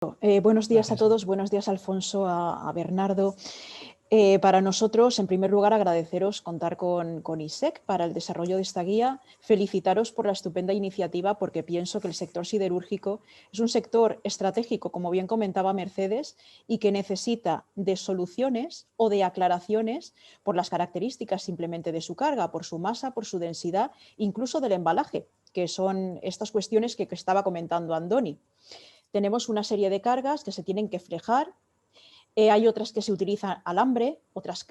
Buenos días a Gracias. todos, buenos días Alfonso, a Bernardo. Para nosotros, en primer lugar, agradeceros contar con ISEC para el desarrollo de esta guía, felicitaros por la estupenda iniciativa porque pienso que el sector siderúrgico es un sector estratégico, como bien comentaba Mercedes, y que necesita de soluciones o de aclaraciones por las características simplemente de su carga, por su masa, por su densidad, incluso del embalaje, que son estas cuestiones que estaba comentando Andoni. Tenemos una serie de cargas que se tienen que flejar, hay otras que se utilizan alambre, otras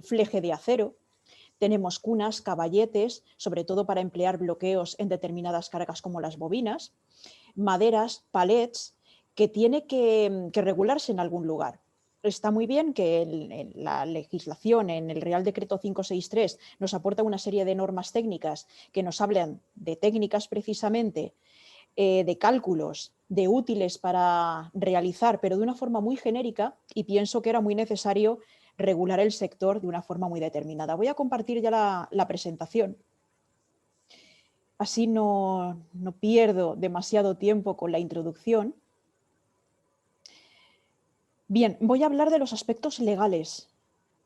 fleje de acero, tenemos cunas, caballetes, sobre todo para emplear bloqueos en determinadas cargas como las bobinas, maderas, palets, que tiene que regularse en algún lugar. Está muy bien que en la legislación, en el Real Decreto 563, nos aporta una serie de normas técnicas que nos hablan de técnicas precisamente, de cálculos, de útiles para realizar, pero de una forma muy genérica, y pienso que era muy necesario regular el sector de una forma muy determinada. Voy a compartir ya la presentación. Así no pierdo demasiado tiempo con la introducción. Bien, voy a hablar de los aspectos legales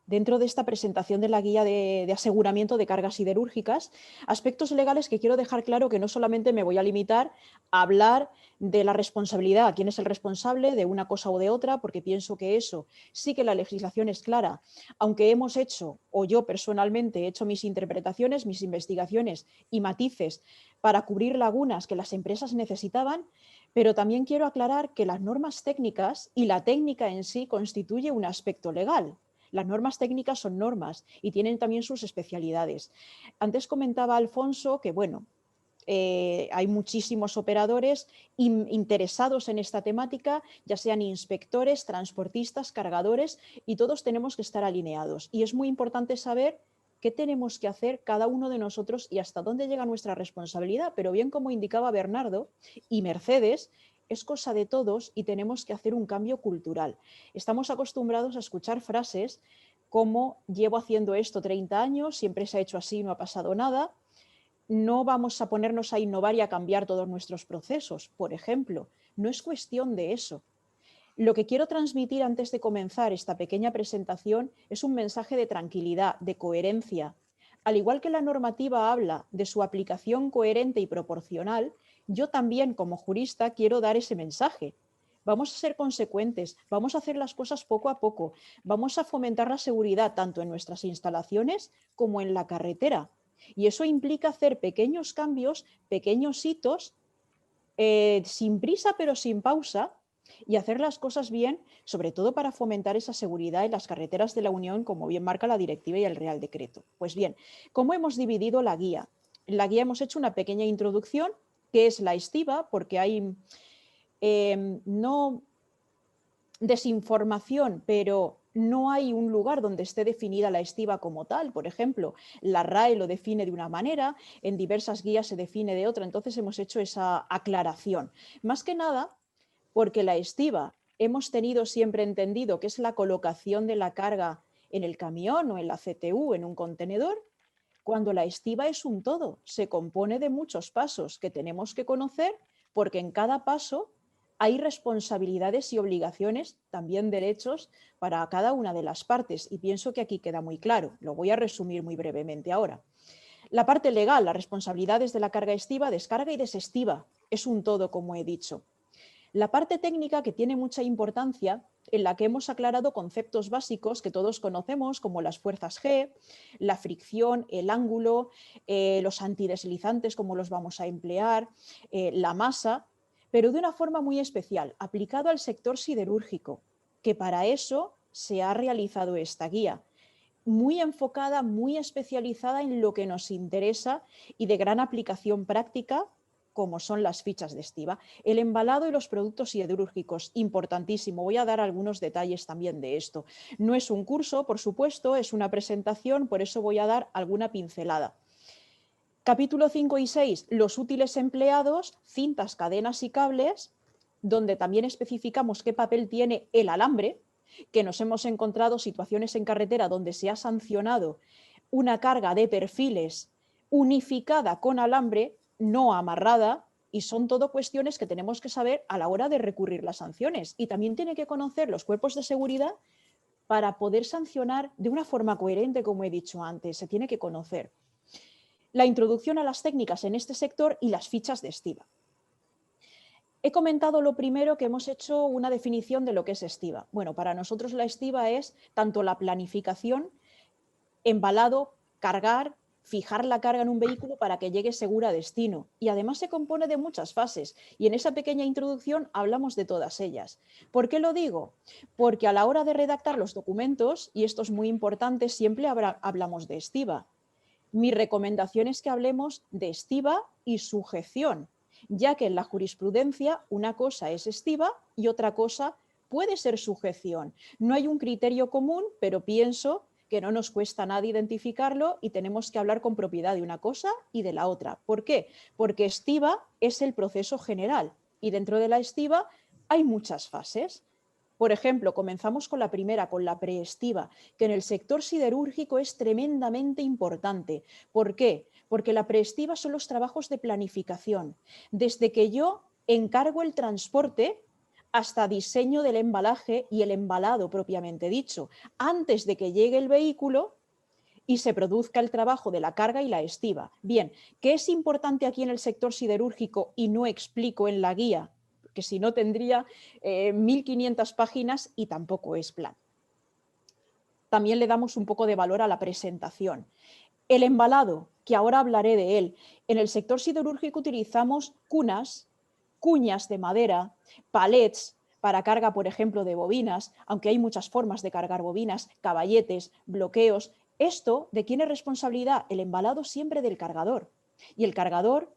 dentro de esta presentación de la guía de aseguramiento de cargas siderúrgicas, aspectos legales que quiero dejar claro que no solamente me voy a limitar a hablar de la responsabilidad, quién es el responsable de una cosa o de otra, porque pienso que eso sí que la legislación es clara, aunque hemos hecho, o yo personalmente he hecho mis interpretaciones, mis investigaciones y matices para cubrir lagunas que las empresas necesitaban, pero también quiero aclarar que las normas técnicas y la técnica en sí constituye un aspecto legal. Las normas técnicas son normas y tienen también sus especialidades. Antes comentaba Alfonso que, bueno, hay muchísimos operadores interesados en esta temática, ya sean inspectores, transportistas, cargadores, y todos tenemos que estar alineados. Y es muy importante saber qué tenemos que hacer cada uno de nosotros y hasta dónde llega nuestra responsabilidad. Pero bien como indicaba Bernardo y Mercedes, es cosa de todos y tenemos que hacer un cambio cultural. Estamos acostumbrados a escuchar frases como llevo haciendo esto 30 años, siempre se ha hecho así, no ha pasado nada. No vamos a ponernos a innovar y a cambiar todos nuestros procesos, por ejemplo. No es cuestión de eso. Lo que quiero transmitir antes de comenzar esta pequeña presentación es un mensaje de tranquilidad, de coherencia. Al igual que la normativa habla de su aplicación coherente y proporcional, yo también como jurista quiero dar ese mensaje. Vamos a ser consecuentes, vamos a hacer las cosas poco a poco, vamos a fomentar la seguridad tanto en nuestras instalaciones como en la carretera. Y eso implica hacer pequeños cambios, pequeños hitos, sin prisa pero sin pausa, y hacer las cosas bien, sobre todo para fomentar esa seguridad en las carreteras de la Unión, como bien marca la directiva y el Real Decreto. Pues bien, ¿cómo hemos dividido la guía? En la guía hemos hecho una pequeña introducción, que es la estiva, porque hay no desinformación, pero no hay un lugar donde esté definida la estiva como tal. Por ejemplo, la RAE lo define de una manera, en diversas guías se define de otra, entonces hemos hecho esa aclaración. Más que nada, porque la estiva hemos tenido siempre entendido que es la colocación de la carga en el camión o en la CTU, en un contenedor, cuando la estiva es un todo, se compone de muchos pasos que tenemos que conocer, porque en cada paso hay responsabilidades y obligaciones, también derechos para cada una de las partes, y pienso que aquí queda muy claro. Lo voy a resumir muy brevemente ahora. La parte legal, las responsabilidades de la carga estiva, descarga y desestiva, es un todo, como he dicho. La parte técnica, que tiene mucha importancia, en la que hemos aclarado conceptos básicos que todos conocemos, como las fuerzas G, la fricción, el ángulo, los antideslizantes, cómo los vamos a emplear, la masa, pero de una forma muy especial, aplicado al sector siderúrgico, que para eso se ha realizado esta guía, muy enfocada, muy especializada en lo que nos interesa y de gran aplicación práctica, como son las fichas de estiva. El embalado y los productos siderúrgicos, importantísimo. Voy a dar algunos detalles también de esto. No es un curso, por supuesto, es una presentación, por eso voy a dar alguna pincelada. Capítulo 5 y 6, los útiles empleados, cintas, cadenas y cables, donde también especificamos qué papel tiene el alambre, que nos hemos encontrado situaciones en carretera donde se ha sancionado una carga de perfiles unificada con alambre, no amarrada, Y son todo cuestiones que tenemos que saber a la hora de recurrir las sanciones. Y también tiene que conocer los cuerpos de seguridad para poder sancionar de una forma coherente, como he dicho antes. Se tiene que conocer la introducción a las técnicas en este sector y las fichas de estiba. He comentado lo primero, que hemos hecho una definición de lo que es estiba. Bueno, para nosotros la estiba es tanto la planificación, embalado, cargar, fijar la carga en un vehículo para que llegue segura a destino. Y además se compone de muchas fases. Y en esa pequeña introducción hablamos de todas ellas. ¿Por qué lo digo? Porque a la hora de redactar los documentos, y esto es muy importante, siempre hablamos de estiba. Mi recomendación es que hablemos de estiba y sujeción, ya que en la jurisprudencia una cosa es estiba y otra cosa puede ser sujeción. No hay un criterio común, pero pienso que no nos cuesta nada identificarlo y tenemos que hablar con propiedad de una cosa y de la otra. ¿Por qué? Porque estiba es el proceso general y dentro de la estiba hay muchas fases. Por ejemplo, comenzamos con la primera, con la preestiva, que en el sector siderúrgico es tremendamente importante. ¿Por qué? Porque la preestiva son los trabajos de planificación. Desde que yo encargo el transporte hasta diseño del embalaje y el embalado propiamente dicho, antes de que llegue el vehículo y se produzca el trabajo de la carga y la estiba. Bien, ¿qué es importante aquí en el sector siderúrgico y no explico en la guía? Que si no tendría 1500 páginas y tampoco es plan. También le damos un poco de valor a la presentación. El embalado, que ahora hablaré de él. En el sector siderúrgico utilizamos cunas, cuñas de madera, palets para carga, por ejemplo, de bobinas, aunque hay muchas formas de cargar bobinas, caballetes, bloqueos. ¿Esto de quién es responsabilidad? El embalado siempre del cargador. Y el cargador,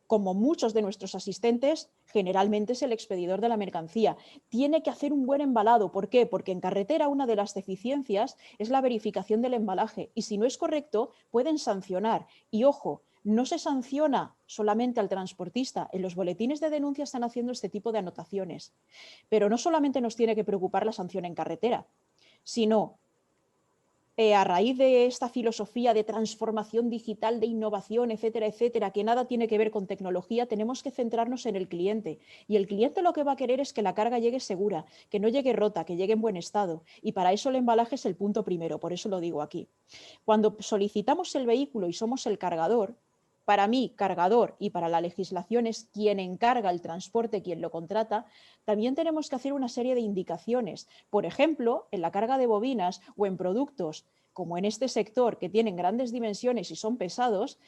como muchos de nuestros asistentes, generalmente es el expedidor de la mercancía. Tiene que hacer un buen embalado. ¿Por qué? Porque en carretera una de las deficiencias es la verificación del embalaje y si no es correcto pueden sancionar. Y ojo, no se sanciona solamente al transportista. En los boletines de denuncia están haciendo este tipo de anotaciones. Pero no solamente nos tiene que preocupar la sanción en carretera, sino a raíz de esta filosofía de transformación digital, de innovación, etcétera, etcétera, que nada tiene que ver con tecnología, tenemos que centrarnos en el cliente. Y el cliente lo que va a querer es que la carga llegue segura, que no llegue rota, que llegue en buen estado. Y para eso el embalaje es el punto primero, por eso lo digo aquí. Cuando solicitamos el vehículo y somos el cargador, para mí, cargador, y para la legislación es quien encarga el transporte, quien lo contrata, también tenemos que hacer una serie de indicaciones. Por ejemplo, en la carga de bobinas o en productos, como en este sector, que tienen grandes dimensiones y son pesados,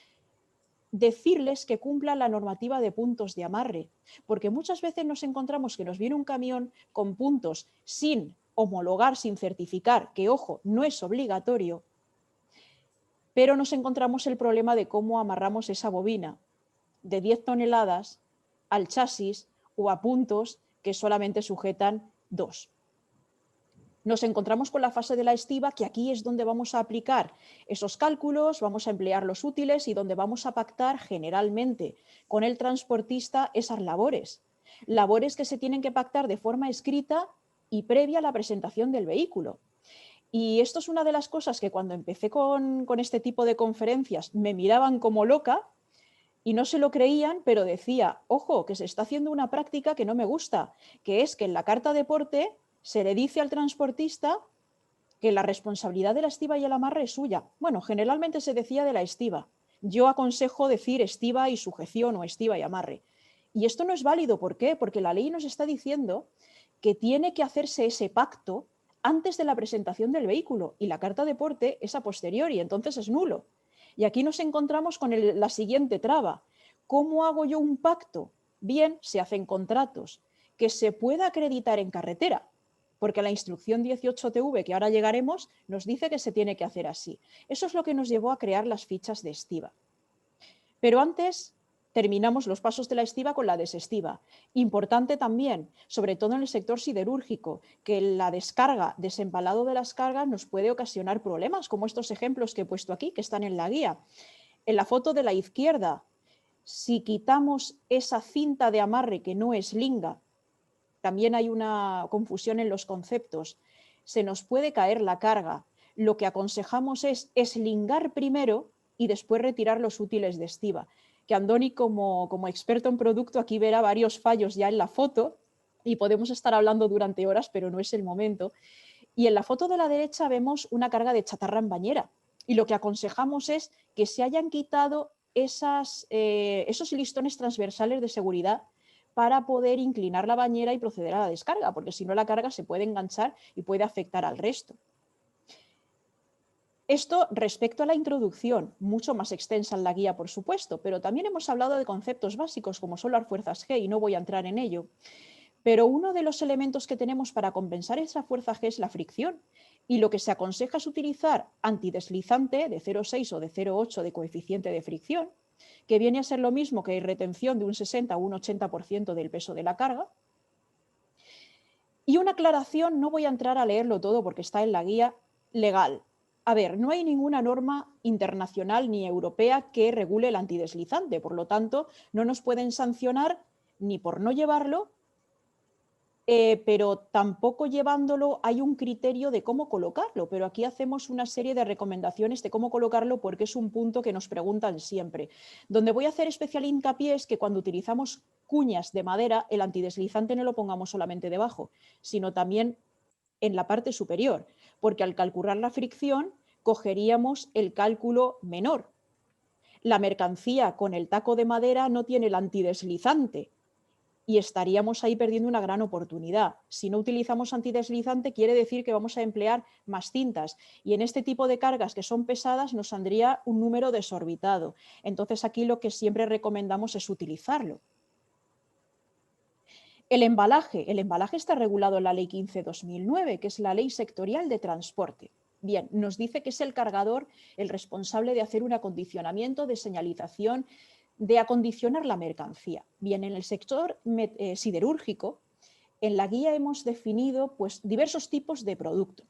decirles que cumplan la normativa de puntos de amarre, porque muchas veces nos encontramos que nos viene un camión con puntos sin homologar, sin certificar, que ojo, no es obligatorio, pero nos encontramos el problema de cómo amarramos esa bobina de 10 toneladas al chasis o a puntos que solamente sujetan 2. Nos encontramos con la fase de la estiba, que aquí es donde vamos a aplicar esos cálculos, vamos a emplear los útiles y donde vamos a pactar generalmente con el transportista esas labores. Labores que se tienen que pactar de forma escrita y previa a la presentación del vehículo. Y esto es una de las cosas que cuando empecé con este tipo de conferencias me miraban como loca y no se lo creían, pero decía, ojo, que se está haciendo una práctica que no me gusta, que es que en la carta de porte se le dice al transportista que la responsabilidad de la estiba y el amarre es suya. Bueno, generalmente se decía de la estiba. Yo aconsejo decir estiba y sujeción o estiba y amarre. Y esto no es válido, ¿por qué? Porque la ley nos está diciendo que tiene que hacerse ese pacto antes de la presentación del vehículo y la carta de porte es a posteriori, entonces es nulo. Y aquí nos encontramos con la siguiente traba. ¿Cómo hago yo un pacto? Bien, se hacen contratos que se pueda acreditar en carretera, porque la instrucción 18TV, que ahora llegaremos, nos dice que se tiene que hacer así. Eso es lo que nos llevó a crear las fichas de estiba. Pero antes terminamos los pasos de la estiba con la desestiva. Importante también, sobre todo en el sector siderúrgico, que la descarga, desembalado de las cargas nos puede ocasionar problemas, como estos ejemplos que he puesto aquí, que están en la guía. En la foto de la izquierda, si quitamos esa cinta de amarre que no es linga, también hay una confusión en los conceptos, se nos puede caer la carga. Lo que aconsejamos es eslingar primero y después retirar los útiles de estiba. que Andoni como experto en producto aquí verá varios fallos ya en la foto y podemos estar hablando durante horas, pero no es el momento. Y en la foto de la derecha vemos una carga de chatarra en bañera y lo que aconsejamos es que se hayan quitado esos listones transversales de seguridad para poder inclinar la bañera y proceder a la descarga, porque si no la carga se puede enganchar y puede afectar al resto. Esto respecto a la introducción, mucho más extensa en la guía, por supuesto, pero también hemos hablado de conceptos básicos como son las fuerzas G y no voy a entrar en ello. Pero uno de los elementos que tenemos para compensar esa fuerza G es la fricción. Y lo que se aconseja es utilizar antideslizante de 0,6 o de 0,8 de coeficiente de fricción, que viene a ser lo mismo que retención de un 60 o un 80% del peso de la carga. Y una aclaración, no voy a entrar a leerlo todo porque está en la guía legal. A ver, no hay ninguna norma internacional ni europea que regule el antideslizante, por lo tanto, no nos pueden sancionar ni por no llevarlo, pero tampoco llevándolo hay un criterio de cómo colocarlo, pero aquí hacemos una serie de recomendaciones de cómo colocarlo porque es un punto que nos preguntan siempre. Donde voy a hacer especial hincapié es que cuando utilizamos cuñas de madera, el antideslizante no lo pongamos solamente debajo, sino también en la parte superior, porque al calcular la fricción cogeríamos el cálculo menor. La mercancía con el taco de madera no tiene el antideslizante, y estaríamos ahí perdiendo una gran oportunidad. Si no utilizamos antideslizante, quiere decir que vamos a emplear más cintas y en este tipo de cargas que son pesadas nos saldría un número desorbitado. Entonces aquí lo que siempre recomendamos es utilizarlo. El embalaje está regulado en la Ley 15/2009, que es la Ley Sectorial de Transporte. Bien, nos dice que es el cargador el responsable de hacer un acondicionamiento de señalización, de acondicionar la mercancía. Bien, en el sector siderúrgico, en la guía hemos definido pues, diversos tipos de producto.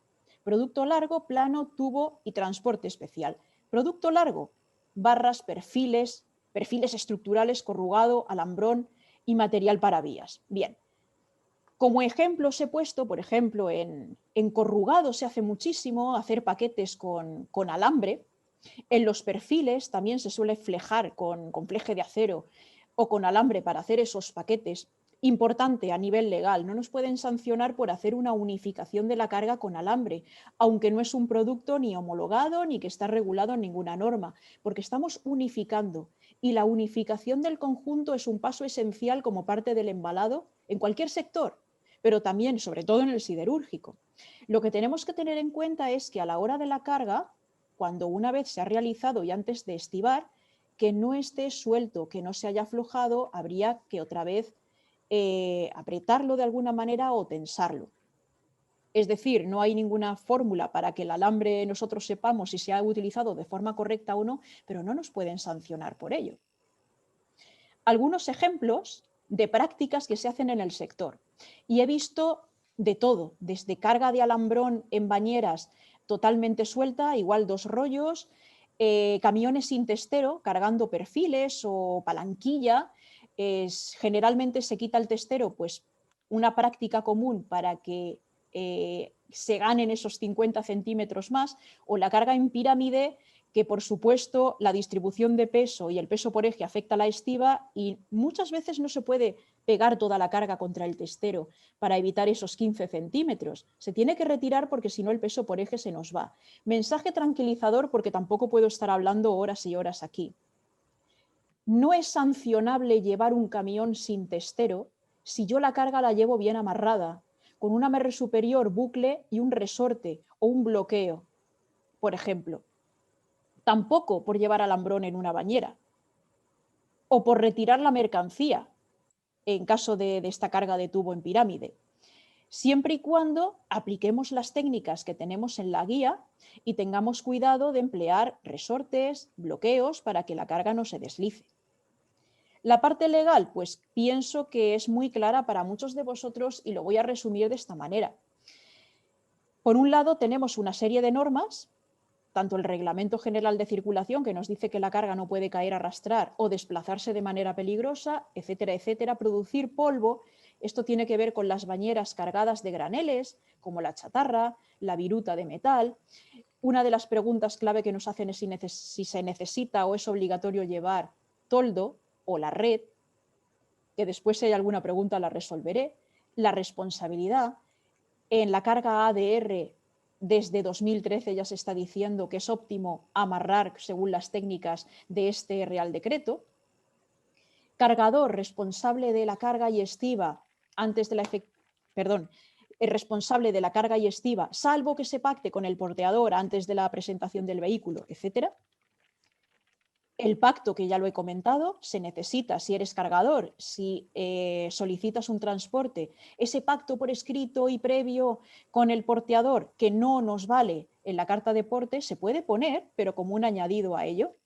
Producto largo, plano, tubo y transporte especial. Producto largo, barras, perfiles estructurales, corrugado, alambrón y material para vías. Bien, como ejemplos he puesto, por ejemplo, en corrugado se hace muchísimo hacer paquetes con alambre. En los perfiles también se suele flejar con fleje de acero o con alambre para hacer esos paquetes. Importante a nivel legal, no nos pueden sancionar por hacer una unificación de la carga con alambre, aunque no es un producto ni homologado ni que está regulado en ninguna norma, porque estamos unificando y la unificación del conjunto es un paso esencial como parte del embalado en cualquier sector, pero también, sobre todo en el siderúrgico. Lo que tenemos que tener en cuenta es que a la hora de la carga, cuando una vez se ha realizado y antes de estibar, que no esté suelto, que no se haya aflojado, habría que otra vez apretarlo de alguna manera o tensarlo. Es decir, no hay ninguna fórmula para que el alambre nosotros sepamos si se ha utilizado de forma correcta o no, pero no nos pueden sancionar por ello. Algunos ejemplos de prácticas que se hacen en el sector. Y he visto de todo, desde carga de alambrón en bañeras totalmente suelta, igual 2 rollos, camiones sin testero cargando perfiles o palanquilla. Generalmente se quita el testero, pues una práctica común para que se ganen esos 50 centímetros más, o la carga en pirámide, que por supuesto la distribución de peso y el peso por eje afecta a la estiba y muchas veces no se puede pegar toda la carga contra el testero para evitar esos 15 centímetros. Se tiene que retirar porque si no el peso por eje se nos va. Mensaje tranquilizador porque tampoco puedo estar hablando horas y horas aquí. No es sancionable llevar un camión sin testero si yo la carga la llevo bien amarrada, con un amarre superior, bucle y un resorte o un bloqueo, por ejemplo. Tampoco por llevar alambrón en una bañera o por retirar la mercancía en caso de esta carga de tubo en pirámide, siempre y cuando apliquemos las técnicas que tenemos en la guía y tengamos cuidado de emplear resortes, bloqueos para que la carga no se deslice. La parte legal, pues pienso que es muy clara para muchos de vosotros y lo voy a resumir de esta manera. Por un lado tenemos una serie de normas, tanto el Reglamento General de Circulación, que nos dice que la carga no puede caer, arrastrar o desplazarse de manera peligrosa, etcétera, etcétera, producir polvo. Esto tiene que ver con las bañeras cargadas de graneles, como la chatarra, la viruta de metal. Una de las preguntas clave que nos hacen es si se necesita o es obligatorio llevar toldo o la red, que después si hay alguna pregunta la resolveré, la responsabilidad. En la carga ADR desde 2013 ya se está diciendo que es óptimo amarrar según las técnicas de este Real Decreto. Cargador responsable de la carga y estiba antes de la responsable de la carga y estiba, salvo que se pacte con el porteador antes de la presentación del vehículo, etcétera. El pacto, que ya lo he comentado, se necesita si eres cargador, si solicitas un transporte, ese pacto por escrito y previo con el porteador, que no nos vale en la carta de porte, se puede poner, pero como un añadido a ello.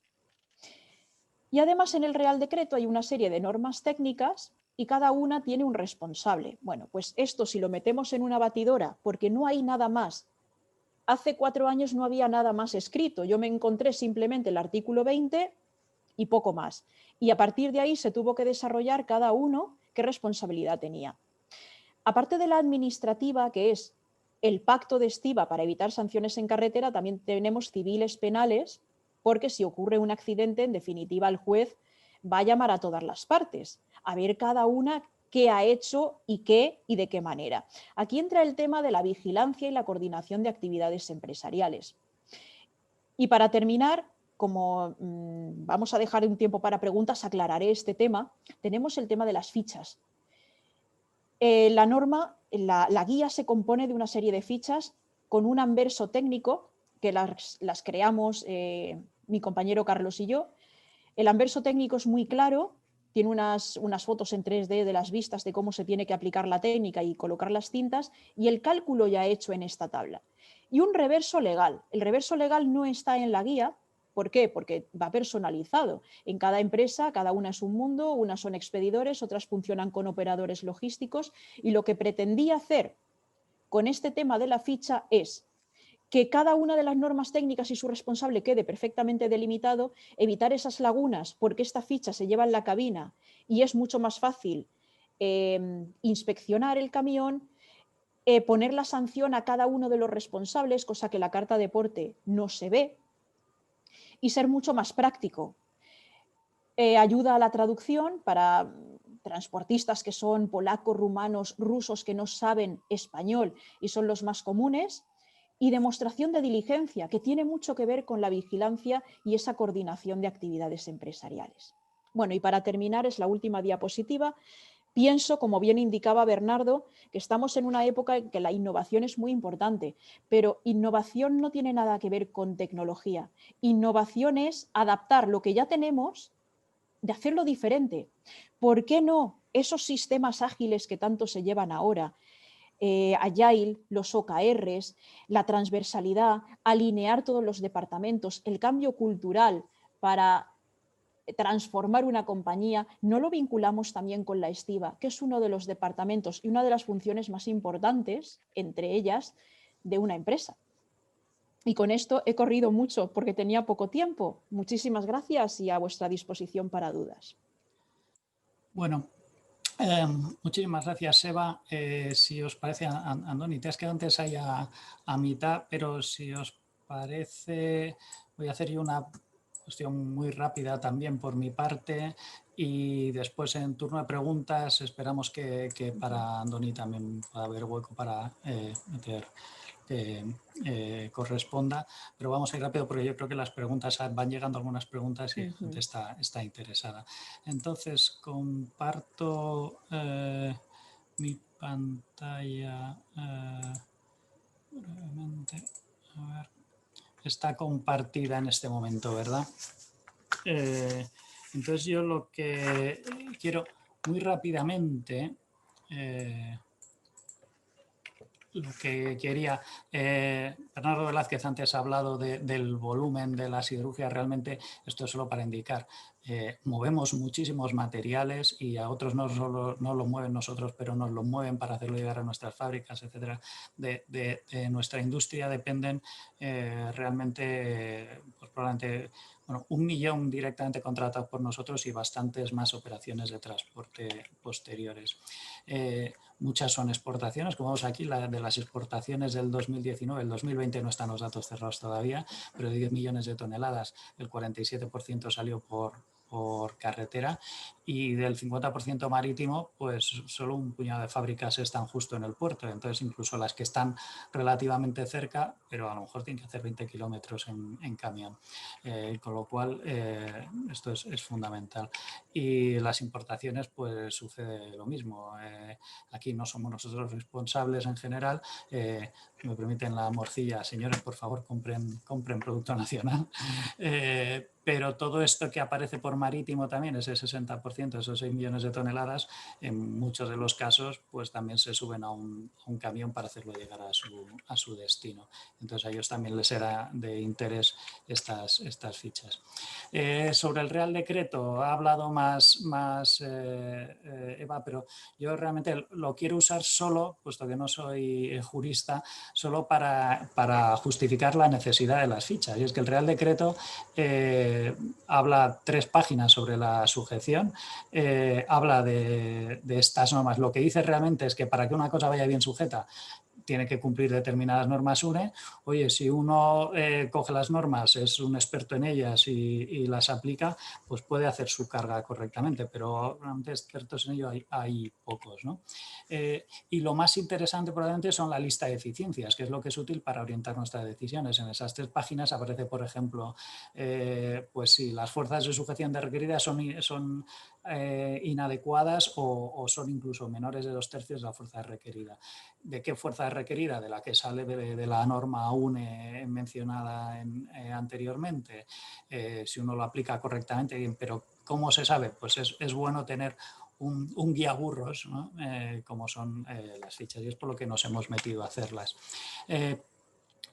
Y además en el Real Decreto hay una serie de normas técnicas y cada una tiene un responsable. Bueno, pues esto si lo metemos en una batidora, porque no hay nada más. Hace 4 años no había nada más escrito. Yo me encontré simplemente el artículo 20 y poco más. Y a partir de ahí se tuvo que desarrollar cada uno qué responsabilidad tenía. Aparte de la administrativa, que es el pacto de estiba para evitar sanciones en carretera, también tenemos civiles penales, porque si ocurre un accidente, en definitiva, el juez va a llamar a todas las partes, a ver cada una qué ha hecho y qué y de qué manera. Aquí entra el tema de la vigilancia y la coordinación de actividades empresariales. Y para terminar, como vamos a dejar un tiempo para preguntas, aclararé este tema. Tenemos el tema de las fichas. La norma, la guía se compone de una serie de fichas con un anverso técnico que las creamos mi compañero Carlos y yo. El anverso técnico es muy claro, tiene unas fotos en 3D de las vistas de cómo se tiene que aplicar la técnica y colocar las cintas y el cálculo ya hecho en esta tabla. Y un reverso legal. El reverso legal no está en la guía. ¿Por qué? Porque va personalizado. En cada empresa, cada una es un mundo, unas son expedidores, otras funcionan con operadores logísticos y lo que pretendía hacer con este tema de la ficha es que cada una de las normas técnicas y su responsable quede perfectamente delimitado, evitar esas lagunas porque esta ficha se lleva en la cabina y es mucho más fácil inspeccionar el camión, poner la sanción a cada uno de los responsables, cosa que la carta de porte no se ve, y ser mucho más práctico. Ayuda a la traducción para transportistas que son polacos, rumanos, rusos que no saben español y son los más comunes, y demostración de diligencia, que tiene mucho que ver con la vigilancia y esa coordinación de actividades empresariales. Bueno, y para terminar, es la última diapositiva. Pienso, como bien indicaba Bernardo, que estamos en una época en que la innovación es muy importante, pero innovación no tiene nada que ver con tecnología. Innovación es adaptar lo que ya tenemos, de hacerlo diferente. ¿Por qué no esos sistemas ágiles que tanto se llevan ahora? Agile, los OKRs, la transversalidad, alinear todos los departamentos, el cambio cultural para transformar una compañía, no lo vinculamos también con la estiva, que es uno de los departamentos y una de las funciones más importantes, entre ellas, de una empresa. Y con esto he corrido mucho porque tenía poco tiempo. Muchísimas gracias y a vuestra disposición para dudas. Bueno, muchísimas gracias, Eva. Si os parece, Andoni, te has quedado antes ahí a mitad, pero si os parece, voy a hacer yo una cuestión muy rápida también por mi parte y después en turno de preguntas esperamos que para Andoni también pueda haber hueco para meter corresponda, pero vamos a ir rápido porque yo creo que las preguntas van llegando algunas preguntas y la gente está interesada. Entonces comparto mi pantalla brevemente. A ver, está compartida en este momento, ¿verdad? Entonces yo lo que quiero muy rápidamente lo que quería, Bernardo Velázquez antes ha hablado del volumen de la siderurgia. Realmente esto es solo para indicar, movemos muchísimos materiales y a otros no solo no lo mueven nosotros, pero nos lo mueven para hacerlo llegar a nuestras fábricas, etcétera. De nuestra industria dependen realmente, pues probablemente, bueno, 1 millón directamente contratados por nosotros y bastantes más operaciones de transporte posteriores. Muchas son exportaciones, como vemos aquí, de las exportaciones del 2019, el 2020 no están los datos cerrados todavía, pero de 10 millones de toneladas, el 47% salió por por carretera, y del 50% marítimo, pues solo un puñado de fábricas están justo en el puerto. Entonces, incluso las que están relativamente cerca, pero a lo mejor tienen que hacer 20 kilómetros en camión. Con lo cual, esto es fundamental. Y las importaciones, pues sucede lo mismo. Aquí no somos nosotros responsables en general. Si me permiten la morcilla, señores, por favor, compren producto nacional. Pero todo esto que aparece por marítimo también, ese 60%, esos 6 millones de toneladas, en muchos de los casos, pues también se suben a un camión para hacerlo llegar a su destino. Entonces a ellos también les será de interés estas fichas. Sobre el Real Decreto ha hablado más Eva, pero yo realmente lo quiero usar solo, puesto que no soy jurista, solo para justificar la necesidad de las fichas. Y es que el Real Decreto habla 3 páginas sobre la sujeción, habla de estas normas. Lo que dice realmente es que para que una cosa vaya bien sujeta, tiene que cumplir determinadas normas UNE. Oye, si uno coge las normas, es un experto en ellas y las aplica, pues puede hacer su carga correctamente, pero realmente expertos en ello hay pocos, ¿no? Y lo más interesante probablemente son la lista de eficiencias, que es lo que es útil para orientar nuestras decisiones. En esas 3 páginas aparece, por ejemplo, pues si las fuerzas de sujeción de requeridas son inadecuadas o son incluso menores de 2/3 de la fuerza requerida. ¿De qué fuerza es requerida? De la que sale de la norma UNE mencionada anteriormente. Si uno lo aplica correctamente, bien, pero ¿cómo se sabe? Pues es bueno tener un guía burros, ¿no? Como son las fichas, y es por lo que nos hemos metido a hacerlas.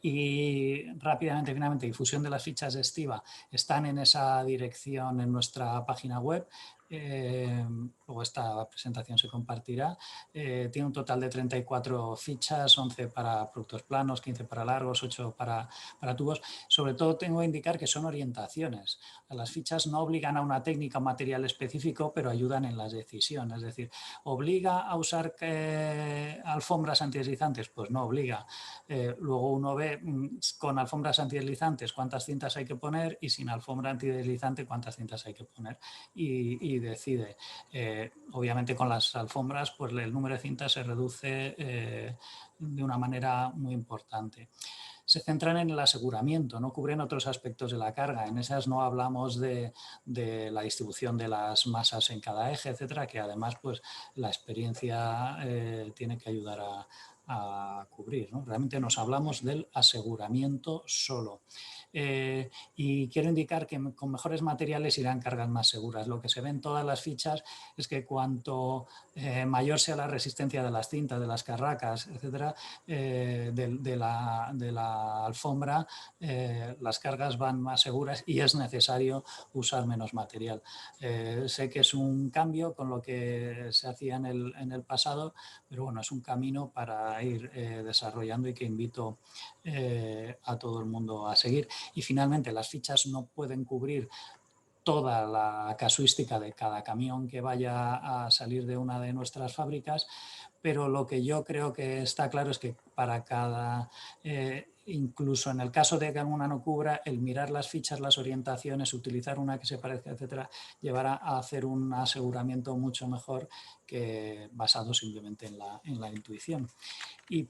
Y rápidamente, finalmente, difusión de las fichas de Estiva están en esa dirección en nuestra página web. Luego esta presentación se compartirá. Tiene un total de 34 fichas, 11 para productos planos, 15 para largos, 8 para tubos. Sobre todo tengo que indicar que son orientaciones. Las fichas no obligan a una técnica o material específico, pero ayudan en las decisiones. Es decir, ¿obliga a usar alfombras antideslizantes? Pues no obliga. Luego uno ve con alfombras antideslizantes cuántas cintas hay que poner y sin alfombra antideslizante cuántas cintas hay que poner, y decide. Obviamente con las alfombras pues el número de cintas se reduce de una manera muy importante. Se centran en el aseguramiento, no cubren otros aspectos de la carga. En esas no hablamos de la distribución de las masas en cada eje, etcétera, que además pues la experiencia tiene que ayudar a cubrir, ¿no? Realmente nos hablamos del aseguramiento solo. Y quiero indicar que con mejores materiales irán cargas más seguras. Lo que se ve en todas las fichas es que cuanto mayor sea la resistencia de las cintas, de las carracas, etcétera, de la alfombra, las cargas van más seguras y es necesario usar menos material. Sé que es un cambio con lo que se hacía en el pasado, pero bueno, es un camino para ir desarrollando y que invito a todo el mundo a seguir. Y finalmente, las fichas no pueden cubrir toda la casuística de cada camión que vaya a salir de una de nuestras fábricas, pero lo que yo creo que está claro es que para cada, incluso en el caso de que alguna no cubra, el mirar las fichas, las orientaciones, utilizar una que se parezca, etcétera, llevará a hacer un aseguramiento mucho mejor que basado simplemente en la intuición. Y